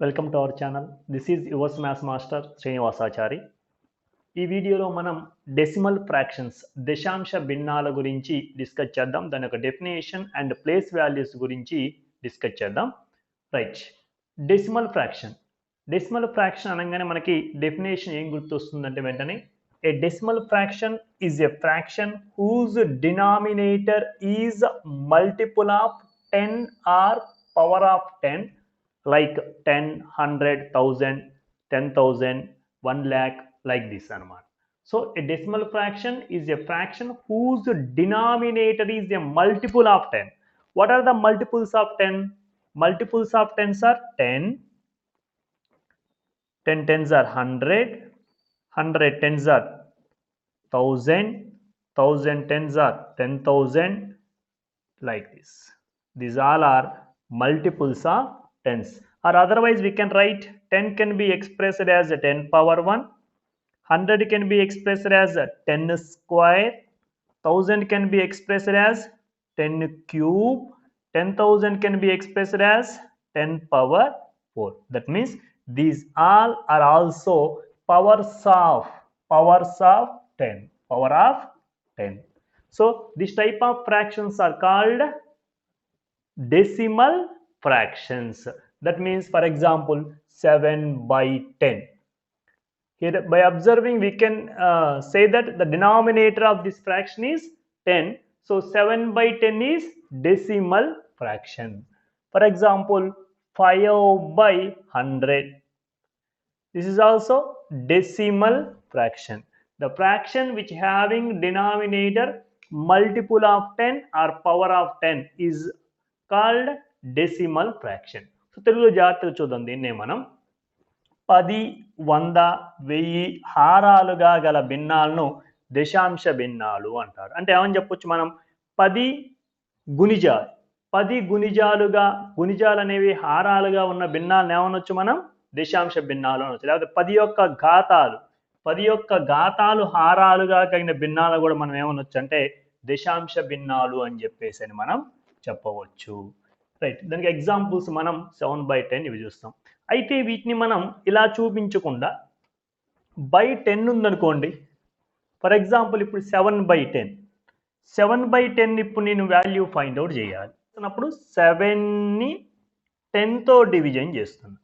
Welcome to our channel. This is yours maths master Srinivasachari. ఈ వీడియోలో మనం డెసిమల్ ఫ్రాక్షన్స్ దశాంశ భిన్నాల గురించి డిస్కస్ చేద్దాం. దాని యొక్క డెఫినేషన్ అండ్ ప్లేస్ వాల్యూస్ గురించి డిస్కస్ చేద్దాం. రైట్, డెసిమల్ ఫ్రాక్షన్ అనగానే మనకి డెఫినేషన్ ఏం గుర్తొస్తుందంటే వెంటనే a decimal fraction is a fraction whose denominator is multiple of 10 or power of 10 like 10, 100, 1000, 10,000, 1 lakh, like this anamata. So a decimal fraction is a fraction whose denominator is a multiple of 10. What are the multiples of 10? Multiples of 10s are 10, 10 tens are 100, 100 tens are 1000, 1000 tens are 10,000, like this. These all are multiples of tens, or otherwise we can write 10 can be expressed as 10 power 1, 100 can be expressed as 10 square, 1000 can be expressed as 10 cube, 10,000 can be expressed as 10 power 4. That means these all are also powers of 10, power of 10. So this type of fractions are called decimal fractions. That means, for example, 7 by 10. Here by observing we can say that the denominator of this fraction is 10. So 7 by 10 is decimal fraction. For example, 5 by 100. This is also decimal fraction. The fraction which having denominator multiple of 10 or power of 10 is called decimal fraction. So తెలుగులో జాగ్రత్తగా చూద్దాం. దీన్నే మనం 10, 100, 1000 హారాలుగా గల భిన్నాలను దశాంశ భిన్నాలు అంటారు. అంటే ఏమని చెప్పొచ్చు మనం? 10 గుణిజాలు, 10 గుణిజాలుగా, గుణిజాలు అనేవి హారాలుగా ఉన్న భిన్నాలను ఏమనొచ్చు మనం? దశాంశ భిన్నాలు అనొచ్చు. లేకపోతే 10 యొక్క ఘాతాలు, 10 యొక్క ఘాతాలు హారాలుగా కలిగిన భిన్నాలు కూడా మనం ఏమనొచ్చు అంటే దశాంశ భిన్నాలు అని చెప్పేసి మనం చెప్పవచ్చు. రైట్, దానికి ఎగ్జాంపుల్స్ మనం 7 by 10 ఇవి చూస్తాం. అయితే వీటిని మనం ఇలా చూపించకుండా బై 10 ఉందనుకోండి. ఫర్ ఎగ్జాంపుల్ ఇప్పుడు 7 by 10, 7 by 10 ఇప్పుడు నేను వాల్యూ ఫైండ్ అవుట్ చేయాలి అన్నప్పుడు 7ని 10తో డివిజన్ చేస్తున్నాను.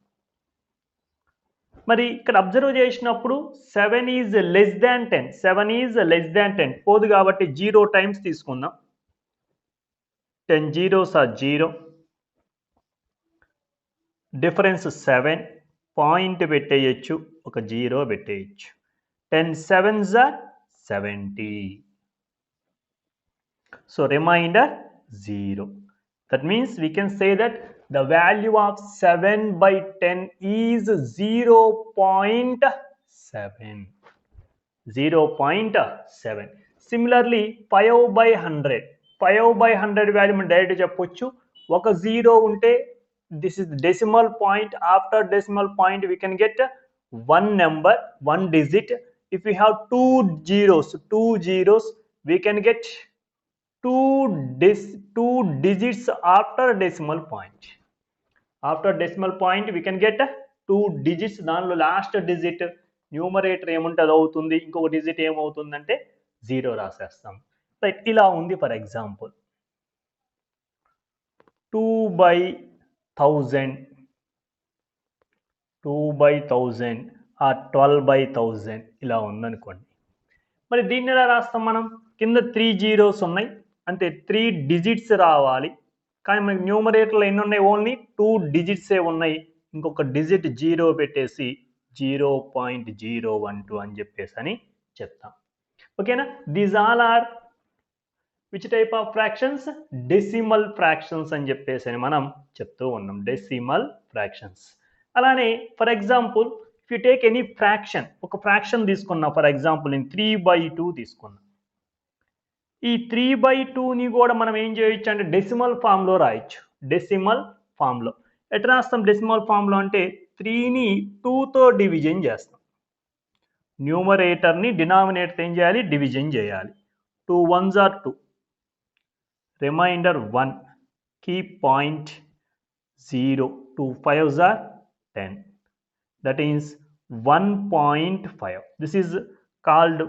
మరి ఇక్కడ అబ్జర్వ్ చేసినప్పుడు 7 is less than 10, 7 is less than 10 పోదు కాబట్టి 0 టైమ్స్ తీసుకుందాం. 10 zeros are 0, డిఫరెన్స్ 7, పాయింట్ పెట్టేయచ్చు, ఒక 0 పెట్టేయచ్చు. 10 sevens are 70. So remainder 0. That means we can say that the value of 7 by 10 is 0.7. 0.7. Similarly 5 by 100, 5 by 100 value మనం direct చెప్పొచ్చు. ఒక 0 ఉంటే this is the decimal point. After decimal point we can get one number, one digit. If we have two zeros we can get two digits after decimal point. After decimal point we can get 2 digits. దానిలో last digit numerator ఏముంటుంది అవుతుంది, ఇంకొక digit ఏమవుతుందంటే 0 రాసేస్తాం. Right, ఇలా ఉంది. For example 2 by 1000, 2 by 1000 or 12 by 1000 ఇలా ఉందనుకోండి. మరి దీన్ని ఎలా రాస్తాం మనం? కింద 3 zeros ఉన్నాయి, అంటే 3 digits రావాలి. కానీ మనకి న్యూమరేటర్లో ఎన్ని ఉన్నాయి? ఓన్లీ 2 digits ఉన్నాయి. ఇంకొక డిజిట్ 0 పెట్టేసి 0.012 అని చెప్పేసి అని చెప్తాం. ఓకేనా? These all are which type of fractions? Decimal fractions అని చెప్పేసి మనం చెప్తూ ఉన్నాం. Decimal fractions. అలానే for example if you take any fraction, ఒక ఫ్రాక్షన్ తీసుకున్నా. ఫర్ ఎగ్జాంపుల్ నేను 3 by 2 తీసుకున్నా. ఈ 3 by 2ని కూడా మనం ఏం చేయొచ్చు అంటే డెసిమల్ ఫామ్లో రాయొచ్చు. డెసిమల్ ఫామ్లో ఎట్లా రాస్తాం? డెసిమల్ ఫామ్లో అంటే 3ని 2తో డివిజన్ చేస్తాం. న్యూమరేటర్ని డినామినేటర్ ఏం చేయాలి? డివిజన్ చేయాలి. 2 ones are 2, remainder 1, key point 0, 2 5s are 10. That is 1.5. This is called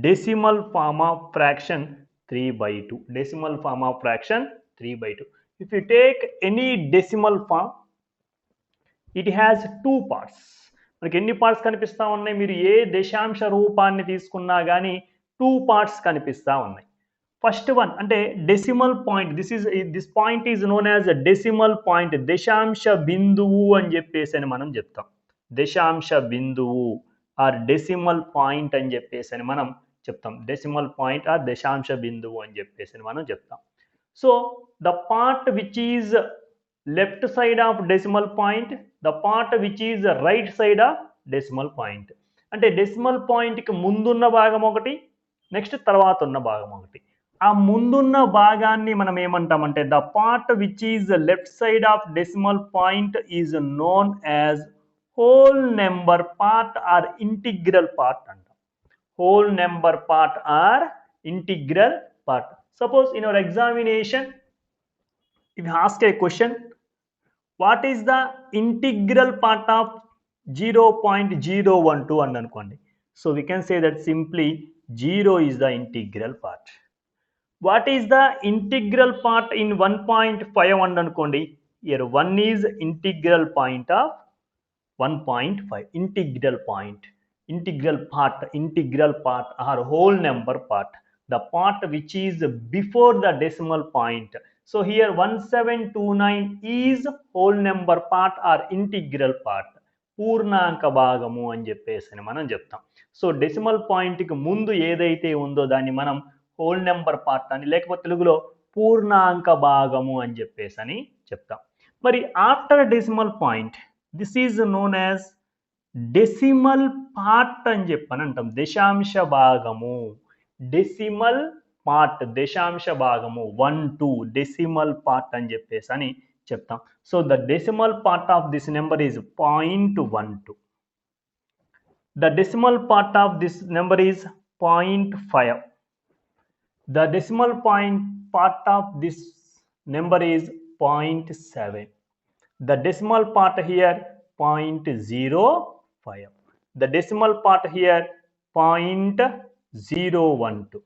decimal form of fraction 3 by 2. Decimal form of fraction 3 by 2. If you take any decimal form, it has two parts. మనకి ఎన్ని parts కనిపిస్తూ ఉన్నాయి? మీరు ఏ దశాంశ రూపాన్ని తీసుకున్నా కానీ two parts కనిపిస్తూ ఉన్నాయి. ఫస్ట్ వన్ అంటే decimal point. This point is known as decimal point. దశాంశ బిందువు అని చెప్పేసి మనం చెప్తాం. దశాంశ బిందువు ఆర్ డెసిమల్ పాయింట్ అని చెప్పేసి మనం చెప్తాం. డెసిమల్ పాయింట్ ఆర్ దశాంశ బిందువు అని చెప్పేసి మనం చెప్తాం. So the part which is left side of decimal point, the part which is right side of decimal point. అంటే డెసిమల్ పాయింట్కి ముందున్న భాగం ఒకటి, నెక్స్ట్ తర్వాత ఉన్న భాగం ఒకటి. ఆ ముందున్న భాగాన్ని మనం ఏమంటామంటే the part which is left side of decimal point is known as whole number part or integral part అంటాం. Whole number part or integral part. Suppose in our examination if you ask a question, what is the integral part of 0.012 and అనుకోండి. So we can say that simply 0 is the integral part. What is the integral part in 1.5 and అనుకోండి. Here 1 is integral point of 1.5. Integral point, integral part or whole number part, the part which is before the decimal point. So here 1729 is whole number part or integral part. పూర్ణాంక భాగము అని చెప్పేసి మనం చెప్తాం. So decimal పాయింట్కి ముందు ఏదైతే ఉందో దాన్ని మనం హోల్ నెంబర్ పార్ట్ అని, లేకపోతే తెలుగులో పూర్ణాంక భాగము అని చెప్పేసి అని చెప్తాం. మరి after decimal point this is known as decimal part అని చెప్పని అంటాం. దశాంశ భాగము, డెసిమల్ పార్ట్, దశాంశ భాగము 1 2 డెసిమల్ పార్ట్ అని చెప్పేసి అని చెప్తాం. So the decimal part of this number is 0.12. The decimal part of this number is 0.5. The decimal part of this number is 0.7. The decimal part here 0.05. The decimal part here 0.012.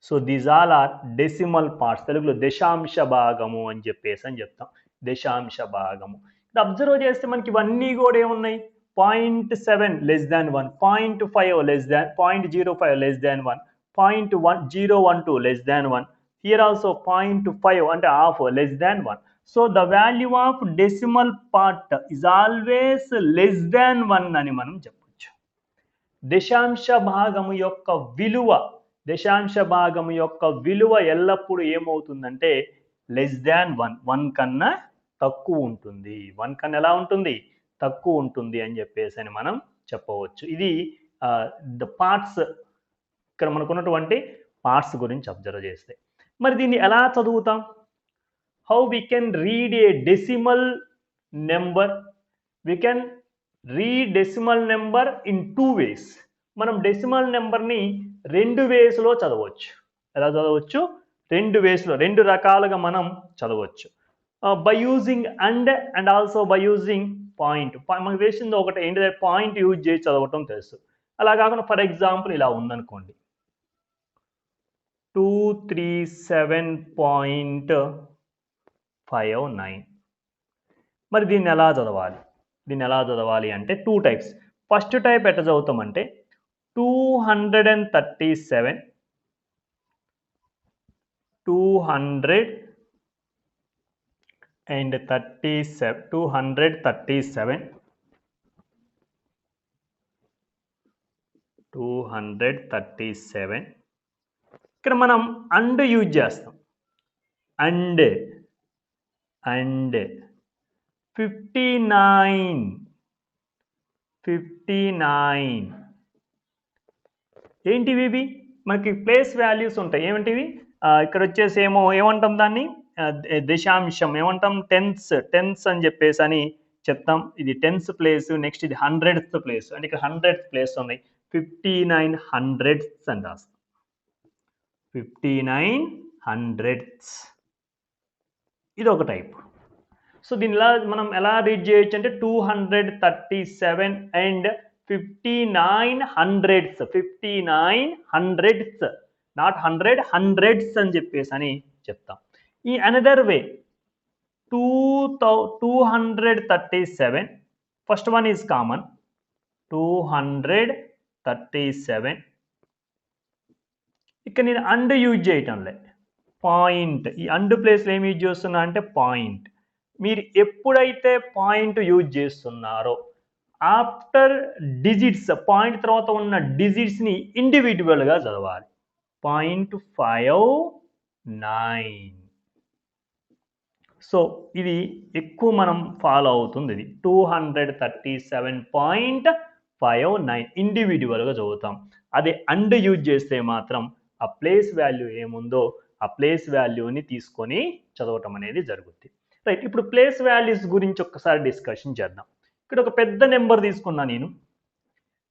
So these all are decimal parts. తెలుగులో దశాంశ భాగము అని చెప్పేసి అని చెప్తాం. దశాంశ భాగము. ఇది అబ్జర్వ్ చేస్తే మనకి ఇవన్నీ కూడా ఏమున్నాయి? 0.7 less than 1, 0.5 less than 0.05 less than 1, 0.012 less than 1. Here also 0.5 అంటే half less than 1. So the value of decimal part is always less than 1 అని మనం చెప్పొచ్చు. దశాంశ భాగము యొక్క విలువ, దశాంశ భాగము యొక్క విలువ ఎల్లప్పుడూ ఏమవుతుందంటే లెస్ దాన్ 1 కన్నా తక్కువ ఉంటుంది. 1 కన్నా ఎలా ఉంటుంది? తక్కువ ఉంటుంది అని చెప్పేసి అని మనం చెప్పవచ్చు. ఇది ద పార్ట్స్, ఇక్కడ మనకున్నటువంటి పార్ట్స్ గురించి అబ్జర్వ్ చేస్తే. మరి దీన్ని ఎలా చదువుతాం? How we can read A decimal number? We can read decimal number in 2 ways. మనం డెసిమల్ నెంబర్ని 2 waysలో చదవచ్చు. ఎలా చదవచ్చు? 2 waysలో, 2 రకాలుగా మనం చదవచ్చు. By using and also by using point. మనకు తెలిసింది ఒకటి ఏంటిది? పాయింట్ యూజ్ చేసి చదవటం తెలుసు. అలా కాకుండా ఫర్ ఎగ్జాంపుల్ ఇలా ఉందనుకోండి, 237.59. మరి దీన్ని ఎలా చదవాలి? దీన్ని ఎలా చదవాలి అంటే 2 types. ఫస్ట్ టైప్ ఎట్లా చదువుతామంటే 237 ఇక్కడ మనం అండ్ యూజ్ చేస్తాం. అండ్ 59 ఏంటివి? ఇవి మనకి ప్లేస్ వాల్యూస్ ఉంటాయి. ఏమిటివి? ఇక్కడ వచ్చేసి ఏమంటాం దాన్ని? దశాంశం ఏమంటాం? టెన్స్ అని చెప్పేసి అని చెప్తాం. ఇది 10th ప్లేస్, నెక్స్ట్ ఇది 100th ప్లేస్. అంటే ఇక్కడ 100th ప్లేస్ ఉన్నాయి. 59 hundredths అని రాస్తాం. 59 hundredths ఇది ఒక టైప్. సో దీని మనం ఎలా రీడ్ చేయొచ్చు అంటే 237 and 59 hundredths 59 hundredths not 100 hundredths అని చెప్పేసి అని చెప్తాం. ఈ another way 237 first one is common 237 ఇక్కడ నేను అండ్ యూజ్ చేయటంలే పాయింట్ ఈ అండ్ ప్లేస్లో ఏం యూజ్ చేస్తున్నా అంటే పాయింట్. మీరు ఎప్పుడైతే పాయింట్ యూజ్ చేస్తున్నారో ఆఫ్టర్ డిజిట్స్ పాయింట్ తర్వాత ఉన్న డిజిట్స్ని ఇండివిజువల్గా చదవాలి. 0.59 సో ఇది ఎక్కువ మనం ఫాలో అవుతుంది. ఇది 237.59 ఇండివిజువల్గా చదువుతాం. అదే అండ్ యూజ్ చేస్తే మాత్రం ఆ ప్లేస్ వాల్యూ ఏముందో ఆ ప్లేస్ వాల్యూని తీసుకొని చదవటం అనేది జరుగుతుంది. రైట్, ఇప్పుడు ప్లేస్ వాల్యూస్ గురించి ఒక్కసారి డిస్కషన్ చేద్దాం. ఇక్కడ ఒక పెద్ద నెంబర్ తీసుకున్నా నేను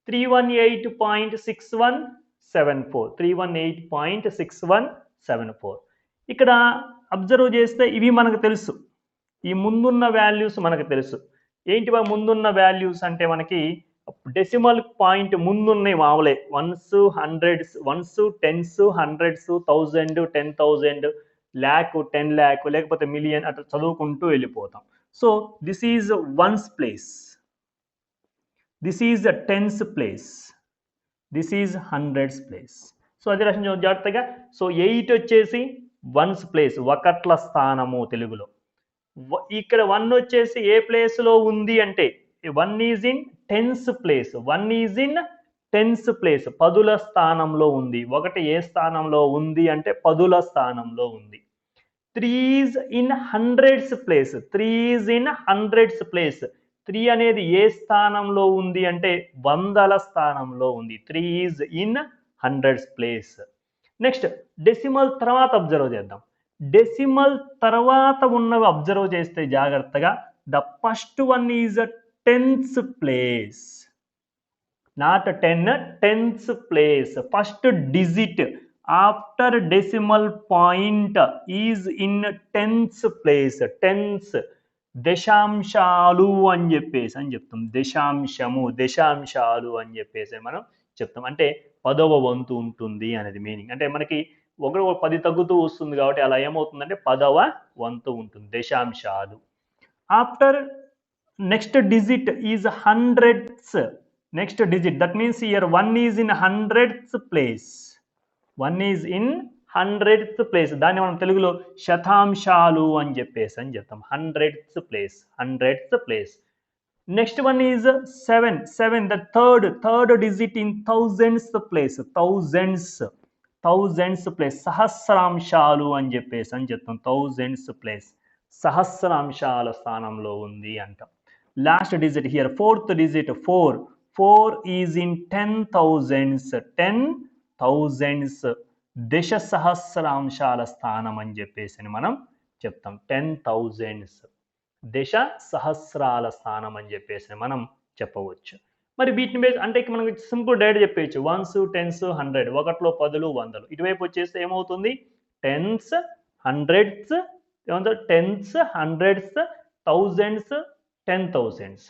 318.6174 318.6174. ఇక్కడ అబ్జర్వ్ చేస్తే ఇవి మనకు తెలుసు, ఈ ముందున్న వాల్యూస్ మనకు తెలుసు. ఏంటి ముందున్న వాల్యూస్ అంటే మనకి డెసిమల్ పాయింట్ ముందున్నాయి మామూలే, ones, hundreds, ones, tens, hundreds, 1000, 10,000, lakh, 10 lakh లేకపోతే మిలియన్ అట్లా చదువుకుంటూ వెళ్ళిపోతాం. So this is ones place, this is the tens place, this is hundreds place. సో అది రాసిన జాగ్రత్తగా. సో 8 వచ్చేసి వన్స్ ప్లేస్, ఒకట్ల స్థానము తెలుగులో. ఇక్కడ 1 వచ్చేసి ఏ ప్లేస్లో ఉంది అంటే 1 is in tens place, 1 is in tens place, పదుల స్థానంలో ఉంది. ఒకటి ఏ స్థానంలో ఉంది అంటే పదుల స్థానంలో ఉంది. 3 is in hundreds place, 3 is in hundreds place, 3 అనేది ఏ స్థానంలో ఉంది అంటే వందల స్థానంలో ఉంది. 3 is in hundreds place. Next decimal తర్వాత అబ్జర్వ్ చేద్దాం. డెసిమల్ తర్వాత ఉన్నవి అబ్జర్వ్ చేస్తే జాగ్రత్తగా the first one is a tens place, not 10, tens place. First digit after decimal point is in tens place. Tens దశాంశాలు అని చెప్తాం. దశాంశము, దశాంశాలు అని చెప్పేసి మనం చెప్తాం. అంటే 10వ వంతు ఉంటుంది అనేది మీనింగ్. అంటే మనకి 10 తగ్గుతూ వస్తుంది కాబట్టి అలా ఏమవుతుందంటే 10వ వంతు ఉంటుంది, దశాంశాలు. After next digit is hundreds, next digit that means here 1 is in hundreds place, 1 is in hundreds place. దాన్ని మనం తెలుగులో శతాంశాలు అని చెప్తాం. Hundreds place, hundreds place. Next one is 7 the third digit in thousands place, thousands place. సహస్రాంశాలు అని చెప్తాం. Thousands place, సహస్రాంశాల స్థానంలో ఉంది అంటాం. Last digit here fourth digit 4 is in 10,000s, 10,000s దశ సహస్రాంశాల స్థానం అని చెప్పేసి మనం చెప్తాం. 10,000s దశ సహస్రాల స్థానం అని చెప్పేసి మనం చెప్పవచ్చు. మరి వీటిని బేస్ అంటే మనకి సింపుల్ డైరెక్ట్ చెప్పేయచ్చు. 1s, 10s, 100, ఒకట్లో 10, 100. ఇటువైపు వచ్చేస్తే ఏమవుతుంది 10s, 100s, 10s, 100s, 1000s, 10,000s.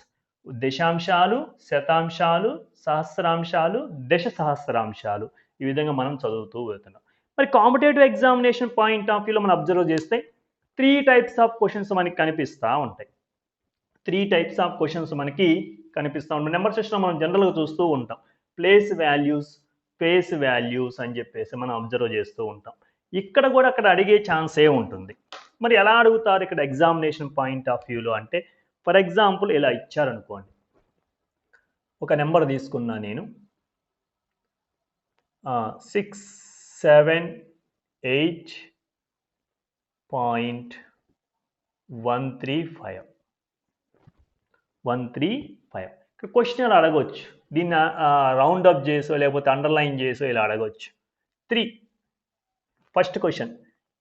దశాంశాలు, శతాంశాలు, సహస్రాంశాలు, దశ సహస్రాంశాలు ఈ విధంగా మనం చదువుతూ వెళ్తున్నాం. మరి కాంపిటేటివ్ ఎగ్జామినేషన్ పాయింట్ ఆఫ్ వ్యూలో మనం అబ్జర్వ్ చేస్తే 3 types ఆఫ్ క్వశ్చన్స్ మనకి కనిపిస్తూ ఉంటాయి. 3 types ఆఫ్ క్వశ్చన్స్ మనకి కనిపిస్తూ ఉంటాయి. నెంబర్ సిస్టమ్ మనం జనరల్గా చూస్తూ ఉంటాం. ప్లేస్ వాల్యూస్, ఫేస్ వాల్యూస్ అని చెప్పేసి మనం అబ్జర్వ్ చేస్తూ ఉంటాం. ఇక్కడ కూడా అక్కడ అడిగే ఛాన్సే ఉంటుంది. మరి ఎలా అడుగుతారు ఇక్కడ ఎగ్జామినేషన్ పాయింట్ ఆఫ్ వ్యూలో అంటే ఫర్ ఎగ్జాంపుల్ ఇలా ఇచ్చారనుకోండి, ఒక నెంబర్ తీసుకున్నా నేను 678.135. ఇక్కడ క్వశ్చన్ అలా అడగవచ్చు. దీన్ని రౌండ్ అప్ చేసో లేకపోతే అండర్లైన్ చేసో ఇలా అడగవచ్చు. 3 first question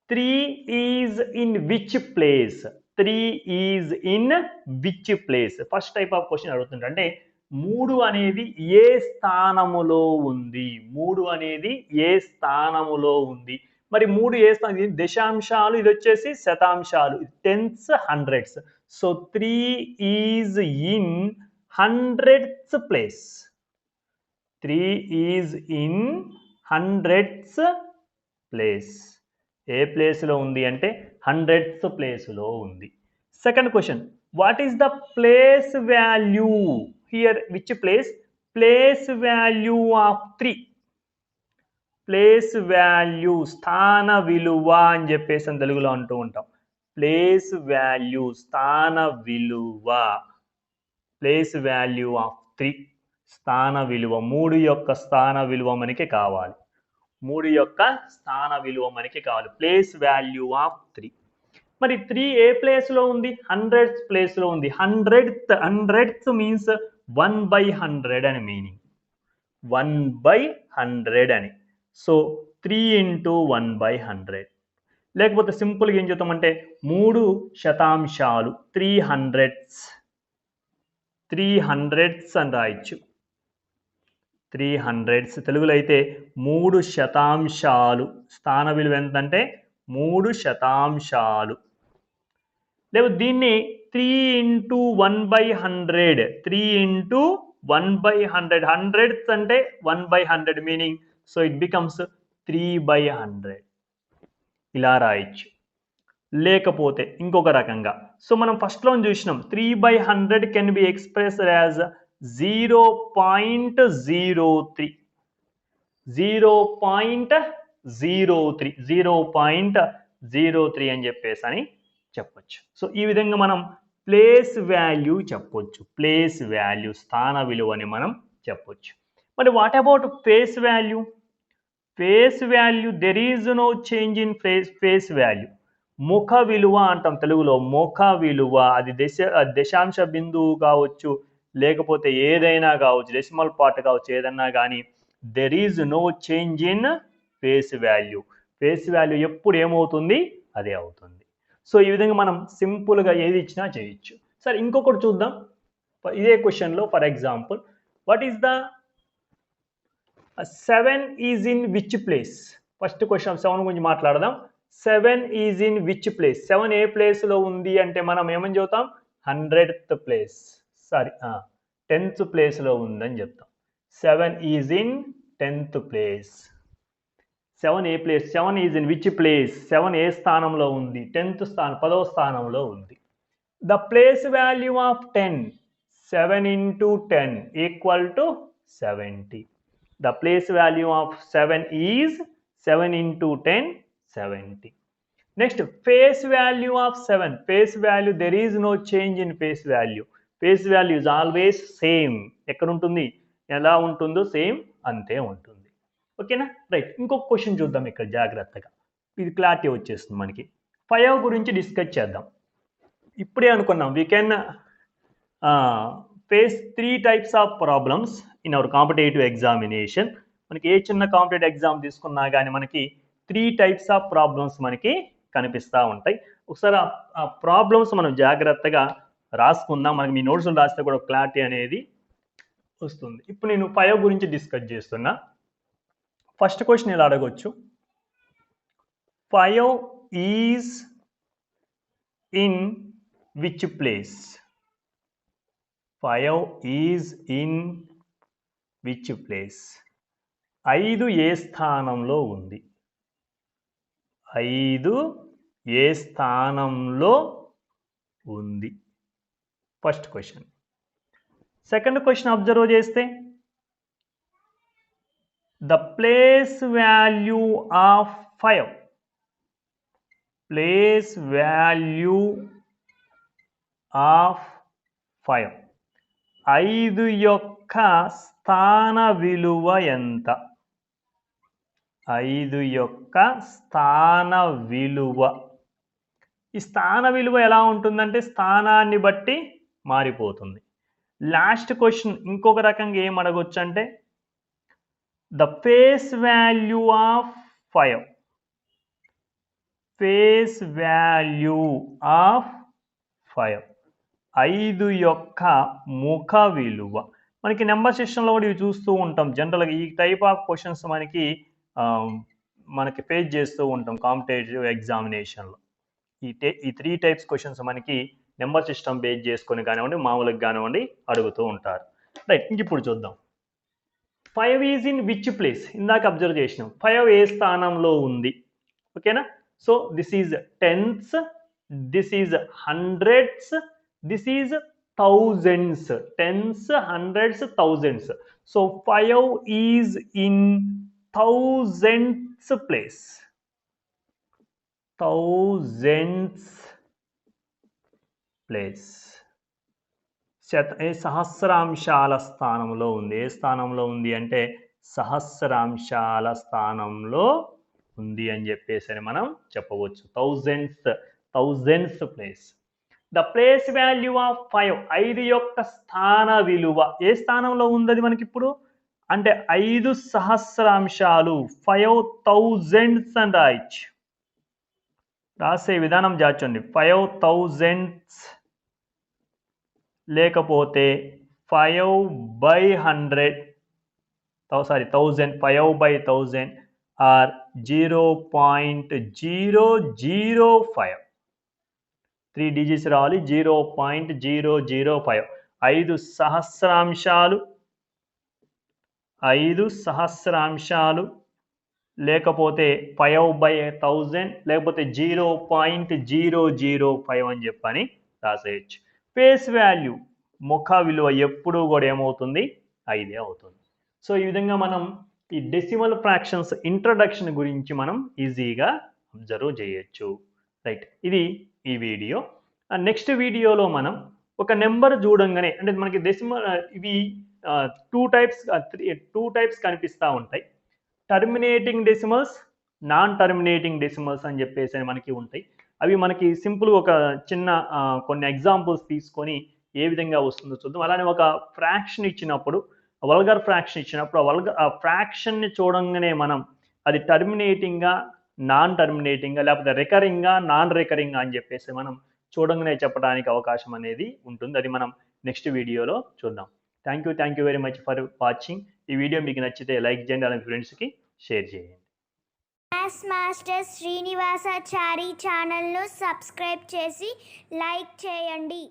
3 is in which place, 3 is in which place. First type of question అడుగుతుంటే అంటే 3 అనేది ఏ స్థానములో ఉంది, 3 అనేది ఏ స్థానములో ఉంది. మరి 3 ఏ స్థానం, దశాంశాలు, ఇది వచ్చేసి శతాంశాలు, 10s, 100s. So 3 is in 100th place. 3 is in 100th place. ఏ ప్లేస్లో ఉంది అంటే 100th ప్లేస్లో ఉంది. Second question, what is the place value here? Which place? Place value of 3. Place value, స్థాన విలువ అని చెప్పేసి అని తెలుగులో అంటూ ఉంటాం. ప్లేస్ వాల్యూ, స్థాన విలువ. ప్లేస్ వాల్యూ ఆఫ్ 3, స్థాన విలువ. 3 యొక్క స్థాన విలువ మనకి కావాలి. 3 యొక్క స్థాన విలువ మనకి కావాలి. Place value of 3. మరి 3 ఏ ప్లేస్లో ఉంది? 100th ప్లేస్లో ఉంది. 100th మీన్స్ 1/100 అని మీనింగ్. 1/100 అని. So 3 into 1/100. లేకపోతే సింపుల్గా ఏం చెప్తామంటే 3 శతాంశాలు, 300ths. 300ths అని రాయొచ్చు. 300ths తెలుగులో అయితే 3 శతాంశాలు. స్థాన విలువ ఎంత అంటే 3 శతాంశాలు. లేకపోతే దీన్ని 3 into 1/100. 3 into 1/100. 100ths అంటే 1/100 మీనింగ్. So it becomes 3/100. ఇలా రాయొచ్చు. లేకపోతే ఇంకొక రకంగా, సో మనం ఫస్ట్లో చూసినాం 3/100 కెన్ బి ఎక్స్ప్రెస్డ్ యాజ్ 0.03. 0.03. 0.03 అని చెప్పేసి అని చెప్పొచ్చు. సో ఈ విధంగా మనం ప్లేస్ వాల్యూ చెప్పొచ్చు. ప్లేస్ వాల్యూ, స్థాన విలువని మనం చెప్పొచ్చు. మరి what about face value? Face value, there is no change in face value. ముఖ విలువ అంటాం తెలుగులో. ముఖ విలువ అది దశాంశ బిందువు కావచ్చు, లేకపోతే ఏదైనా కావచ్చు, డెసిమల్ పార్ట్ కావచ్చు, ఏదన్నా కానీ there is no change in face value. Face value ఎప్పుడు ఏమవుతుంది? అదే అవుతుంది. సో ఈ విధంగా మనం సింపుల్గా ఏది ఇచ్చినా చేయొచ్చు. సరే ఇంకొకటి చూద్దాం. ఇదే క్వశ్చన్లో for example, what is the 7 is in which place? First question 7 గురించి మాట్లాడదాం. 7 ఈజ్ ఇన్ విచ్ ప్లేస్? 7 ఏ ప్లేస్లో ఉంది అంటే మనం ఏమని చెబుతాం? 100th place. సారీ 10th ప్లేస్లో ఉందని చెప్తాం. 7 is in 10th place. 7 A place? 7 is in which place? 7 ఏ స్థానంలో ఉంది? 10th స్థానం, 10వ స్థానంలో ఉంది. The place value of 10, 7 into 10 equal to 70. The place value of 7 is 7 into 10, 70. Next, face value of 7. Face value, there is no change in face value. Face value is always same. ఎక్కడ ఉంటుంది? ఎలా ఉంటుందో same అంతే ఉంటుంది. ఓకేనా? Right. ఇంకొక question చూద్దాం ఇక్కడ జాగ్రత్తగా. ఇది క్లారిటీ వచ్చేస్తుంది మనకి. 5 గురించి డిస్కస్ చేద్దాం. ఇప్పుడే అనుకున్నాం we can face 3 types of problems in our competitive examination. మనకి ఏ చిన్న కాంపిటేటివ్ ఎగ్జామ్ తీసుకున్నా కానీ మనకి 3 types of problems మనకి కనిపిస్తూ ఉంటాయి. ఒకసారి ఆ ప్రాబ్లమ్స్ మనం జాగ్రత్తగా రాసుకుందాం. మనకి మీ నోట్స్లో రాస్తే కూడా క్లారిటీ అనేది వస్తుంది. ఇప్పుడు నేను 5 గురించి డిస్కస్ చేస్తున్నా. ఫస్ట్ క్వశ్చన్ ఇలా అడగొచ్చు. 5 is in which place? 5 is in which place? 5 ఏ స్థానంలో ఉంది? 5 ఏ స్థానంలో ఉంది? First question. Second question observe చేస్తే, the place value of 5. Place value of 5. 5 యొక్క స్థాన విలువ ఎంత? 5 యొక్క స్థాన విలువ. ఈ స్థాన విలువ ఎలా ఉంటుందంటే స్థానాన్ని బట్టి మారిపోతుంది. లాస్ట్ క్వశ్చన్ ఇంకొక రకంగా ఏం అడగొచ్చు అంటే, the face value of 5. Face value of 5. 5 యొక్క ముఖ విలువ. మనకి నెంబర్ సెక్షన్లో కూడా ఇవి చూస్తూ ఉంటాం. జనరల్గా ఈ టైప్ ఆఫ్ క్వశ్చన్స్ మనకి ఫేస్ చేస్తూ ఉంటాం కాంపిటేటివ్ ఎగ్జామినేషన్లో. ఈ 3 టైప్స్ క్వశ్చన్స్ మనకి నెంబర్ సిస్టమ్ బేస్ చేసుకొని కానివ్వండి మామూలుగా కానివ్వండి అడుగుతూ ఉంటారు. రైట్, ఇంక ఇప్పుడు చూద్దాం. 5 ఈజ్ ఇన్ విచ్ ప్లేస్. ఇందాక అబ్జర్వ్ చేసినాం 5 ఏ స్థానంలో ఉంది. ఓకేనా. So this is tens, this is hundreds, this is thousands, tens, hundreds, thousands. So 5 is in thousands place. Thousands place. సహస్రాంశాల స్థానంలో ఉంది. ఏ స్థానంలో ఉంది అంటే సహస్రాంశాల స్థానంలో ఉంది అని చెప్పేసి మనం చెప్పవచ్చు. Thousands place. The place value of 5, 5 యొక్క స్థాన విలువ ఏ స్థానంలో ఉంది మనకి ఇప్పుడు అంటే 5 సహస్రాంశాలు 5000 అని రాయొచ్చు. రాసే విధానం జాచండి. 5000 లేకపోతే 5/100, 1000, 5/1000 ఆర్ 0.005. 3 డిజిట్స్ రావాలి. 0.005. 5 సహస్రాంశాలు లేకపోతే 5/1000 లేకపోతే 0.005 అని చెప్పని రాసేయచ్చు. ఫేస్ వాల్యూ ముఖ విలువ ఎప్పుడు కూడా ఏమవుతుంది 5 అవుతుంది. సో ఈ విధంగా మనం ఈ డెసిమల్ ఫ్రాక్షన్స్ ఇంట్రడక్షన్ గురించి మనం ఈజీగా అబ్జర్వ్ చేయొచ్చు. రైట్, ఇది ఈ వీడియో. నెక్స్ట్ వీడియోలో మనం ఒక నెంబర్ చూడంగానే అంటే మనకి డెసిమల్ ఇవి 2 టైప్స్ కనిపిస్తూ ఉంటాయి. Terminating decimals, non terminating decimals అని చెప్పేసి మనకి ఉంటాయి. అవి మనకి సింపుల్ ఒక చిన్న కొన్ని ఎగ్జాంపుల్స్ తీసుకొని ఏ విధంగా వస్తుందో చూద్దాం. అలానే ఒక ఫ్రాక్షన్ ఇచ్చినప్పుడు, వల్గర్ ఫ్రాక్షన్ ఇచ్చినప్పుడు ఆ ఫ్రాక్షన్ని చూడంగానే మనం అది టర్మినేటింగ్గా, నాన్ టర్మినేటింగ్గా, లేకపోతే రికరింగ్గా, నాన్ రికరింగ్గా అని చెప్పేసి మనం చూడంగానే చెప్పడానికి అవకాశం అనేది ఉంటుంది. అది మనం నెక్స్ట్ వీడియోలో చూద్దాం. Thank you very much for watching. ఈ వీడియో మీకు నచ్చితే లైక్ చేయండి, అలాగే ఫ్రెండ్స్కి షేర్ చేయండి. మ్యాథ్స్ మాస్టర్ శ్రీనివాసాచారి ఛానల్ను సబ్స్క్రైబ్ చేసి లైక్ చేయండి.